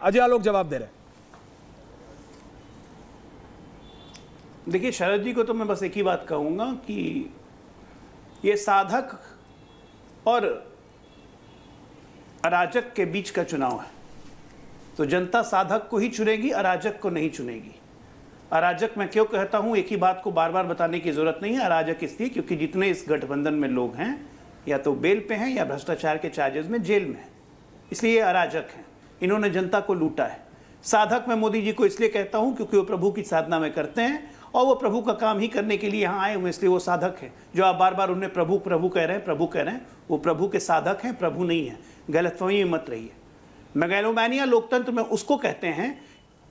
अजय आलोक जवाब दे रहे हैं। देखिए शरद जी को तो मैं बस एक ही बात कहूंगा कि ये साधक और अराजक के बीच का चुनाव है, तो जनता साधक को ही चुनेगी, अराजक को नहीं चुनेगी। अराजक मैं क्यों कहता हूं, एक ही बात को बार बार बताने की जरूरत नहीं है। अराजक इसलिए क्योंकि जितने इस गठबंधन में लोग हैं या तो बेल पे हैं या भ्रष्टाचार के चार्जेस में जेल में हैं, इसलिए ये अराजक हैं। इन्होंने जनता को लूटा है। साधक मैं मोदी जी को इसलिए कहता हूं क्योंकि वो प्रभु की साधना में करते हैं और वो प्रभु का काम ही करने के लिए यहाँ आए हुए, इसलिए वो साधक है। जो आप बार बार उन्हें प्रभु प्रभु कह रहे हैं, प्रभु कह रहे हैं, वो प्रभु के साधक हैं, प्रभु नहीं है। गलतफहमी में मत रहिए। मेगालोमैनिया लोकतंत्र में उसको कहते हैं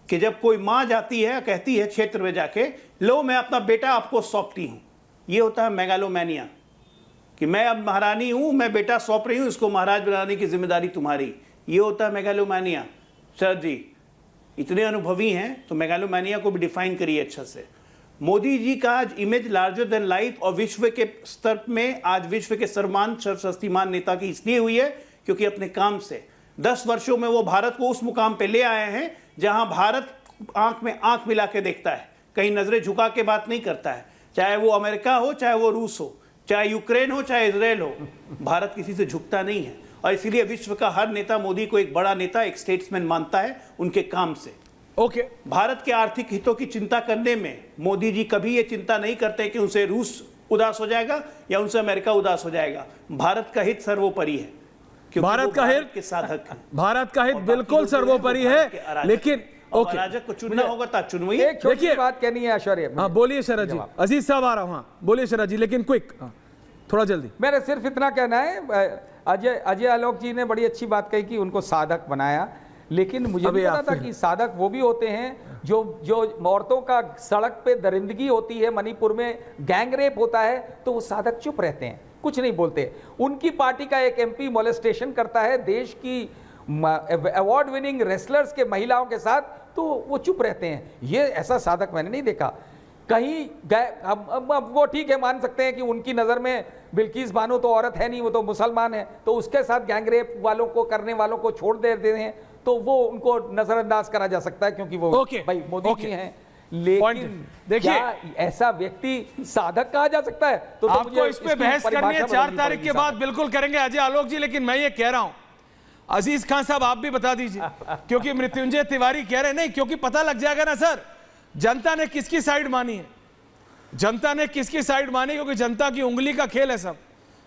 कि जब कोई माँ जाती है, कहती है क्षेत्र में जाके, लो मैं अपना बेटा आपको सौंपती हूँ, ये होता है मेगालोमैनिया, कि मैं अब महारानी हूँ, मैं बेटा सौंप रही हूँ, इसको महाराज बनाने की जिम्मेदारी तुम्हारी। ये होता है मेगालोमैनिया। शरद जी इतने अनुभवी हैं तो मेगालोमैनिया को भी डिफाइन करिए अच्छा से। मोदी जी का आज इमेज लार्जर देन लाइफ और विश्व के स्तर में आज विश्व के सर्वमान सर्वशक्तिमान नेता की इसलिए हुई है क्योंकि अपने काम से 10 वर्षों में वो भारत को उस मुकाम पे ले आए हैं जहां भारत आंख में आंख मिला के देखता है, कहीं नजरें झुका के बात नहीं करता है। चाहे वो अमेरिका हो, चाहे वो रूस हो, चाहे यूक्रेन हो, चाहे इजराइल हो, भारत किसी से झुकता नहीं है। और इसीलिए विश्व का हर नेता मोदी को एक बड़ा नेता, एक स्टेट्समैन मानता है उनके काम से। ओके, भारत के आर्थिक हितों की चिंता करने में मोदी जी कभी ये चिंता नहीं करते कि उनसे रूस उदास हो जाएगा या उनसे अमेरिका उदास हो जाएगा। भारत का हित सर्वोपरि है, भारत का हित के साधक है। भारत का हित बिल्कुल सर्वोपरि है, लेकिन ओके, अराजक को चुनना होगा तो चुनवाइए। एक छोटी बात कहनी है ऐश्वर्या। हाँ बोलिए शरद जी। अजीज साहब आ रहा हूँ। हाँ बोलिए शरद जी, लेकिन क्विक, थोड़ा जल्दी। मेरा सिर्फ इतना कहना है, अजय आलोक जी ने बड़ी अच्छी बात कही कि उनको साधक बनाया, लेकिन मुझे भी पता था कि साधक वो भी होते हैं जो औरतों का सड़क पे दरिंदगी होती है, मणिपुर में गैंग रेप होता है, तो वो साधक चुप रहते हैं, कुछ नहीं बोलते। उनकी पार्टी का एक एमपी मोलेस्टेशन करता है देश की अवार्ड विनिंग रेसलर्स के महिलाओं के साथ, तो वो चुप रहते हैं। ये ऐसा साधक मैंने नहीं देखा कहीं। अब वो ठीक है, मान सकते हैं कि उनकी नज़र में बिल्किस बानो तो औरत है नहीं, वो तो मुसलमान है, तो उसके साथ गैंगरेप वालों को करने वालों को छोड़ देते हैं, तो वो उनको नजरअंदाज करा जा सकता है क्योंकि वो भाई मोदी जी हैं। लेकिन देखिए ऐसा व्यक्ति साधक कहा जा सकता है? तो आपको इस पे बहस करनी है 4 तारीख के बाद, बिल्कुल करेंगे अजय आलोक जी। लेकिन मैं ये कह रहा हूं, अजीज खान साहब आप भी बता दीजिए, क्योंकि मृत्युंजय तिवारी कह रहे नहीं, क्योंकि पता लग जाएगा ना सर जनता ने किसकी साइड मानी है, जनता ने किसकी साइड मानी, क्योंकि जनता की उंगली का खेल है सब,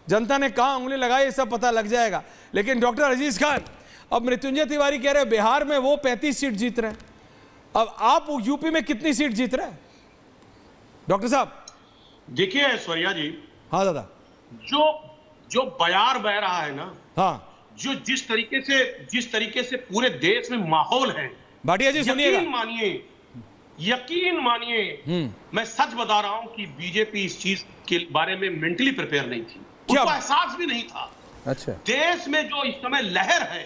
जनता ने कहां उंगली लगाई सब पता लग जाएगा। लेकिन डॉक्टर अजीज खान, अब मृत्युंजय तिवारी कह रहे हैं बिहार में वो 35 सीट जीत रहे हैं, अब आप यूपी में कितनी सीट जीत रहे हैं डॉक्टर साहब? देखिए ऐश्वर्या जी, हाँ दादा, जो बयार बह रहा है ना, हाँ, जो जिस तरीके से पूरे देश में माहौल है, भाटिया जी सुनिएगा, यकीन मानिए मैं सच बता रहा हूं कि बीजेपी इस चीज के बारे में मेंटली प्रिपेयर नहीं थी, उसको एहसास भी नहीं था। अच्छा, देश में जो इस समय लहर है,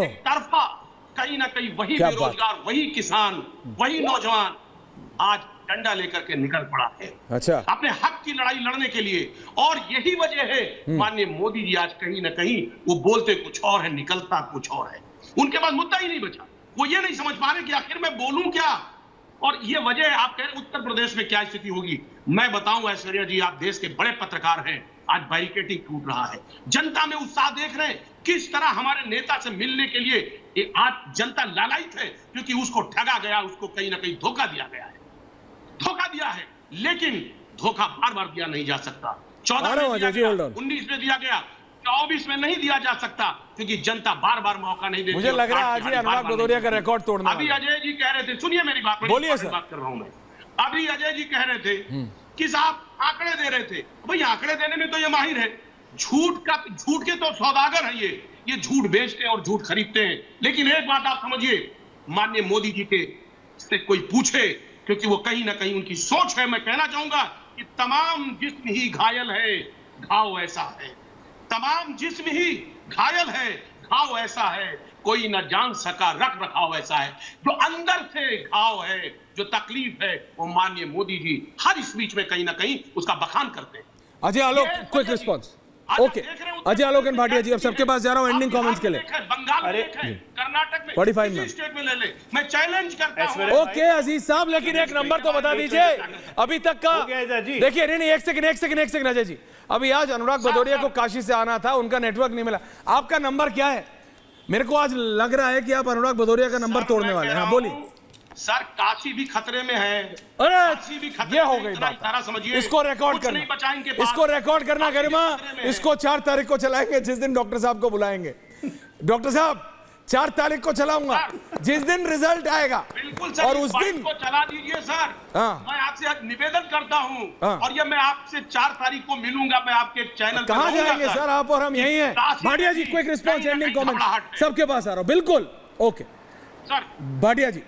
एक तरफा कहीं ना कहीं वही बेरोजगार, वही किसान, वही नौजवान आज डंडा लेकर के निकल पड़ा है, अच्छा, अपने हक की लड़ाई लड़ने के लिए। और यही वजह है माननीय मोदी जी आज कहीं ना कहीं वो बोलते कुछ और है, निकलता कुछ और है। उनके पास मुद्दा ही नहीं बचा, वो ये नहीं समझ पा रहे कि आखिर मैं बोलूं क्या। और ये वजह आप कह रहे उत्तर प्रदेश में क्या स्थिति होगी, मैं बताऊं ऐश्वर्या जी, आप देश के बड़े पत्रकार हैं, आज बैरिकेडिंग टूट रहा है, जनता में उत्साह देख रहे हैं, किस तरह हमारे नेता से मिलने के लिए आज जनता लालायित है, क्योंकि उसको ठगा गया, उसको कहीं ना कहीं धोखा दिया गया है, धोखा दिया है। लेकिन धोखा बार बार दिया नहीं जा सकता। 14 में दिया गया, 19 में दिया गया, 24 में नहीं दिया जा सकता, क्योंकि जनता बार बार मौका नहीं देती। मुझे लग रहा है आज ही अनुराग भदौरिया का रिकॉर्ड तोड़ना। अभी अजय जी कह रहे थे, सुनिए मेरी बात, बोलिए सर, बात कर रहा हूं मैं। अभी अजय जी कह रहे थे कि साहब आंकड़े दे रहे थे, भाई आंकड़े देने में तो ये माहिर है, झूठ के तो सौदागर है, ये झूठ बेचते हैं और झूठ खरीदते हैं। लेकिन एक बात आप समझिए, माननीय मोदी जी के से कोई पूछे, क्योंकि वो कहीं ना कहीं उनकी सोच है, मैं कहना चाहूंगा कि तमाम जिस्म ही घायल है, घाव ऐसा है, तमाम जिस्म ही घायल है, घाव ऐसा है, कोई न जान सका रख रखाव ऐसा है। जो अंदर से घाव है, जो तकलीफ है, वो माननीय मोदी जी हर स्पीच में कहीं ना कहीं उसका बखान करते हैं। Ajay Alok, quick response. आज ओके आप देख रहे हैं अजय आलोक एंड भाटिया जी, अब सबके पास जा रहा हूं एंडिंग कमेंट्स के लिए। बंगाल में एक है, कर्नाटक में 45 किसी में। स्टेट में ले ले, मैं चैलेंज करता हूं। ऐश्वर्या ओके अजीज साहब, लेकिन एक नंबर तो बता दीजिए अभी तक का। हो गया है जी। देखिए नहीं एक सेकंड अजय जी, अभी आज अनुराग भदौरिया को काशी से आना था, उनका नेटवर्क नहीं मिला। आपका नंबर क्या है? मेरे को आज लग रहा है कि आप अनुराग भदौरिया का नंबर तोड़ने वाले हैं। हाँ बोलिए सर, काशी भी खतरे में है। अरे काशी भी खतरे ये हो में, गई इतना बात। इशारा समझिए, इसको रिकॉर्ड कुछ नहीं बचा इनके करना, पास। इसको रिकॉर्ड करना गरिमा, खतरे में है। इसको 4 तारीख को चलाएंगे जिस दिन डॉक्टर साहब को बुलाएंगे। डॉक्टर साहब 4 तारीख को चलाऊंगा जिस दिन रिजल्ट आएगा, बिल्कुल सर, और इस उस बात दिन को चला दीजिए सर। हाँ। मैं आपसे आज निवेदन करता हूं, हाँ। और ये मैं आपसे 4 तारीख को मिलूंगा, मैं आपके चैनल पे कहां रहूंगा, जाएंगे सर आप और हम यही हैं। काशी भाटिया जी में क्विक रिस्पॉन्स, कहीं ना एंडिंग कहीं कमेंट्स घबराहट है। सबके पास आ रहा हूं। बिल्कुल ओके सर, भाटिया जी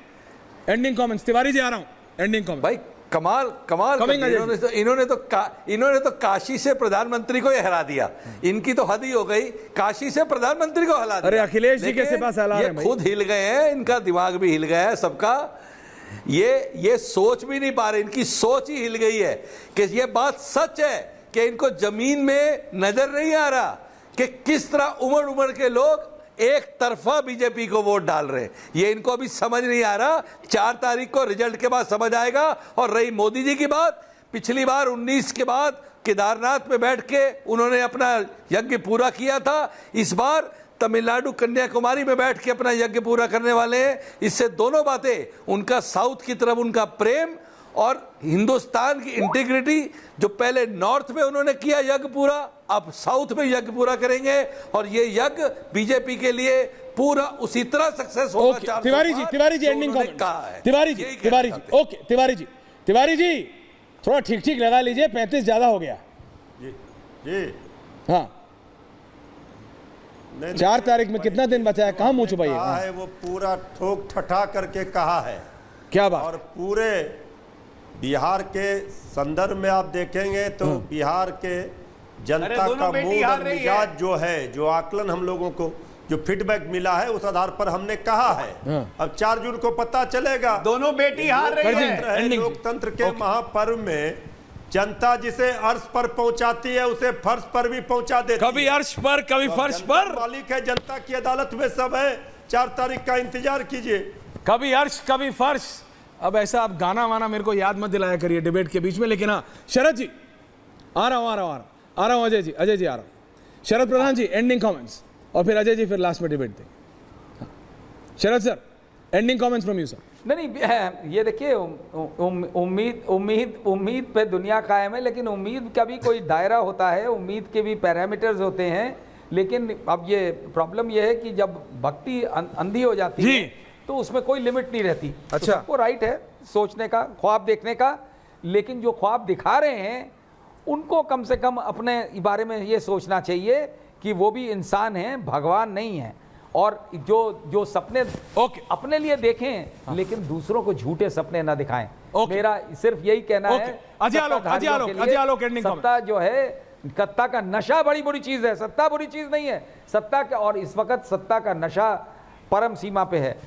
एंडिंग कमेंट्स, तिवारी जी आ रहा हूं एंडिंग कमेंट। भाई कमाल कर Coming दिया। अजय इन्होंने तो काशी से प्रधानमंत्री को ही हरा दिया। इनकी तो हद ही हो गई, काशी से प्रधानमंत्री को हरा दिया। अरे अखिलेश जी के लेकिन पास हरा रहे ये हैं भाई। खुद हिल गए हैं, इनका दिमाग भी हिल गया है सबका। ये सोच भी नहीं पा रहे, इनकी सोच ही हिल गई है कि ये बात सच है कि इनको जमीन में नजर नहीं आ रहा कि किस तरह उमड़ उमड़ के लोग एक तरफा बीजेपी को वोट डाल रहे हैं। ये इनको अभी समझ नहीं आ रहा। 4 तारीख को रिजल्ट के बाद समझ आएगा। और रही मोदी जी की बात, पिछली बार 19 के बाद केदारनाथ में बैठ के उन्होंने अपना यज्ञ पूरा किया था। इस बार तमिलनाडु कन्याकुमारी में बैठ के अपना यज्ञ पूरा करने वाले हैं। इससे दोनों बातें, उनका साउथ की तरफ उनका प्रेम और हिंदुस्तान की इंटीग्रिटी, जो पहले नॉर्थ में उन्होंने किया यज्ञ पूरा, अब साउथ में यज्ञ पूरा करेंगे। और ये यज्ञ बीजेपी के लिए पूरा उसी तरह सक्सेस होगा। Okay Tiwari ji ending comment. Tiwari ji okay Tiwari ji थोड़ा ठीक लगा लीजिए, 35 ज्यादा हो गया जी हाँ। 4 तारीख में कितना दिन बचा है? कहाँ मुंह छुपाइए? कहा है वो पूरा ठोक ठठा करके कहा है। क्या बात? और पूरे बिहार के संदर्भ में आप देखेंगे तो बिहार के जनता दोनों का बेटी मूड हार और रही है। मिजाज जो है, जो आकलन हम लोगों को जो फीडबैक मिला है, उस आधार पर हमने कहा है। अब 4 जून को पता चलेगा। दोनों बेटी हार रही है। लोकतंत्र है, लोकतंत्र के महापर्व में जनता जिसे अर्श पर पहुंचाती है उसे फर्श पर भी पहुंचा देती है। कभी अर्श पर कभी फर्श जनता पर, मालिक है, जनता की अदालत में सब है। 4 तारीख का इंतजार कीजिए। कभी अर्श कभी फर्श। अब ऐसा आप गाना वाना मेरे को याद मत दिलाया करिए डिबेट के बीच में। लेकिन हाँ शरद जी आ रहा हूं अजय जी आ रहा हूं। शरद प्रधान जी एंडिंग कमेंट्स, और फिर अजय जी, फिर लास्ट में डिबेट देंगे। Sharad sir ending comments from you sir. नहीं, ये देखिए, उम्मीद पे दुनिया कायम है, लेकिन उम्मीद का भी कोई दायरा होता है, उम्मीद के भी पैरामीटर्स होते हैं। लेकिन अब ये प्रॉब्लम ये है कि जब भक्ति अंधी हो जाती है तो उसमें कोई लिमिट नहीं रहती। अच्छा। तो सबको राइट है सोचने का, ख्वाब देखने का, लेकिन जो ख्वाब दिखा रहे हैं उनको कम से कम अपने बारे में ये सोचना चाहिए कि वो भी इंसान हैं, भगवान नहीं है। और जो सपने अपने लिए देखें, लेकिन दूसरों को झूठे सपने ना दिखाएं। मेरा सिर्फ यही कहना है। Ajay Alok ending comment. सत्ता जो है, सत्ता का नशा बड़ी बुरी चीज है। सत्ता बुरी चीज नहीं है, सत्ता का, और इस वक्त सत्ता का नशा परम सीमा पे है।